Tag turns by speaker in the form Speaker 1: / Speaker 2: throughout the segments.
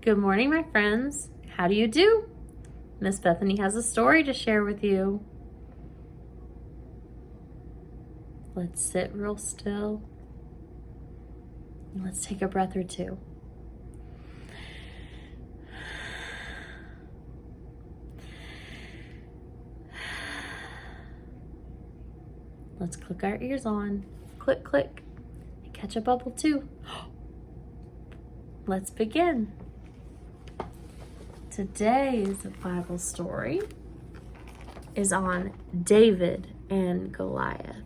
Speaker 1: Good morning, my friends. How do you do? Miss Bethany has a story to share with you. Let's sit real still. And let's take a breath or two. Let's click our ears on. Click, click. And catch a bubble too. Let's begin. Today's Bible story is on David and Goliath.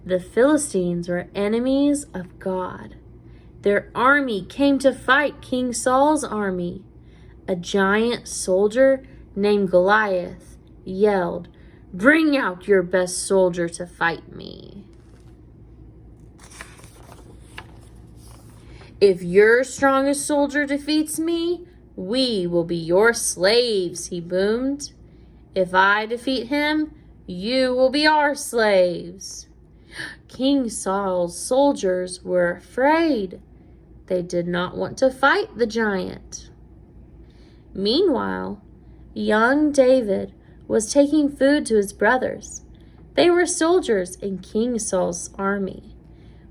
Speaker 1: The Philistines were enemies of God. Their army came to fight King Saul's army. A giant soldier named Goliath yelled, "Bring out your best soldier to fight me." "If your strongest soldier defeats me, we will be your slaves," he boomed. "If I defeat him, you will be our slaves." King Saul's soldiers were afraid. They did not want to fight the giant. Meanwhile, young David was taking food to his brothers. They were soldiers in King Saul's army.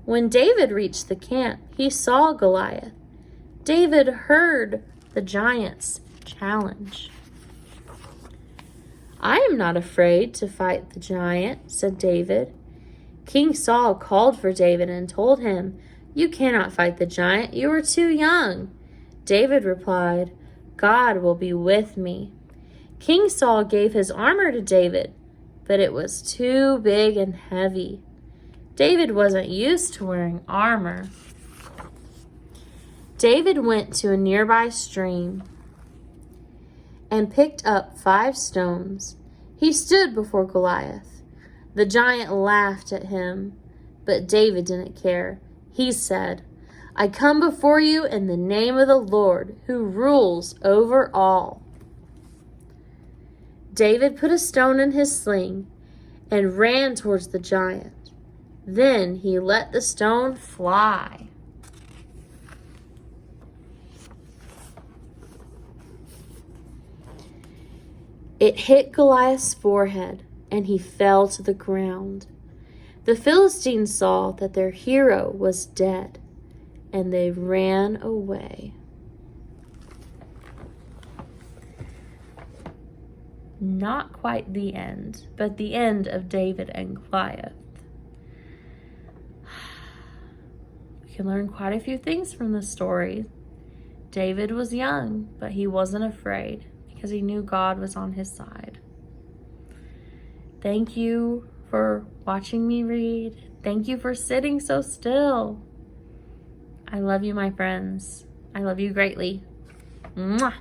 Speaker 1: When David reached the camp, he saw Goliath. David heard the giant's challenge. "I am not afraid to fight the giant," said David. King Saul called for David and told him, "You cannot fight the giant. You are too young." David replied, "God will be with me." King Saul gave his armor to David, but it was too big and heavy. David wasn't used to wearing armor. David went to a nearby stream and picked up 5 stones. He stood before Goliath. The giant laughed at him, but David didn't care. He said, "I come before you in the name of the Lord, who rules over all." David put a stone in his sling and ran towards the giant. Then he let the stone fly. It hit Goliath's forehead, and he fell to the ground. The Philistines saw that their hero was dead, and they ran away. Not quite the end, but the end of David and Goliath. We can learn quite a few things from this story. David was young, but he wasn't afraid because he knew God was on his side. Thank you for watching me read. Thank you for sitting so still. I love you, my friends. I love you greatly. Mwah.